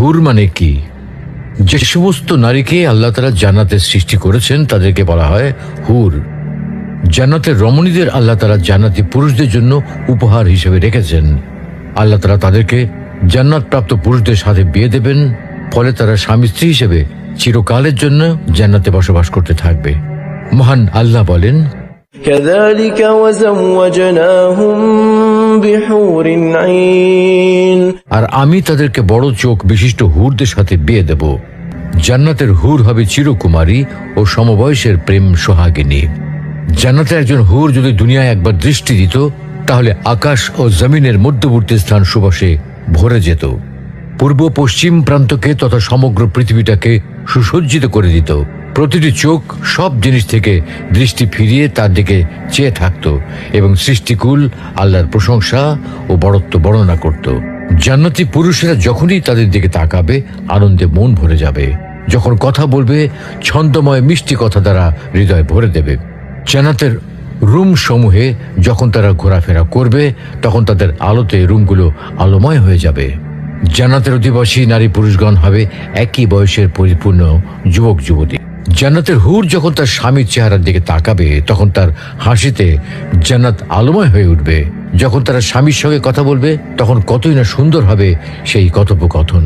হুর মানে কি? যে সমস্ত নারীকে আল্লাহ তাআলা জান্নাতে সৃষ্টি করেছেন তাদেরকে বলা হয় হুর। জান্নাতের রমণীদের আল্লাহ তাআলা জান্নাতি পুরুষদের জন্য উপহার হিসেবে রেখেছেন। আল্লাহ তাআলা তাদেরকে জান্নাত প্রাপ্ত পুরুষদের সাথে বিয়ে দেবেন, ফলে তারা স্বামী স্ত্রী হিসেবে চিরকালের জন্য জান্নাতে বসবাস করতে থাকবে। মহান আল্লাহ বলেন, كذلك وزوجناهم بحور عين। আর আমি তাদেরকে বড় চোখ বিশিষ্ট হুরদের সাথে বিয়ে দেব। জান্নাতের হুর হবে চিরকুমারী ও সমবয়সের প্রেম সোহাগিনী। জান্নাতে একজন হুর যদি দুনিয়ায় একবার দৃষ্টি দিত, তাহলে আকাশ ও জমিনের মধ্যবর্তী স্থান সুবাসে ভরে যেত। পূর্ব পশ্চিম প্রান্তকে তথা সমগ্র পৃথিবীটাকে সুসজ্জিত করে দিত। প্রতিটি চোখ সব জিনিস থেকে দৃষ্টি ফিরিয়ে তার দিকে চেয়ে থাকত এবং সৃষ্টিকুল আল্লাহর প্রশংসা ও বড়ত্ব বর্ণনা করত। জান্নাতি পুরুষেরা যখনই তাদের দিকে তাকাবে, আনন্দে মন ভরে যাবে। যখন কথা বলবে, ছন্দময় মিষ্টি কথা দ্বারা হৃদয় ভরে দেবে। জান্নাতের রুম সমূহে যখন তারা ঘোরাফেরা করবে, তখন তাদের আলোতে রুমগুলো আলোময় হয়ে যাবে। জান্নাতের অধিবাসী নারী পুরুষগণ হবে একই বয়সের পরিপূর্ণ যুবক যুবতী। জান্নাতের হুর যখন তার স্বামীর চেহারার দিকে তাকাবে, তখন তার হাসিতে জান্নাত আলোময় হয়ে উঠবে। যখন তারা স্বামীর সঙ্গে কথা বলবে, তখন কতই না সুন্দর হবে সেই কথোপকথন।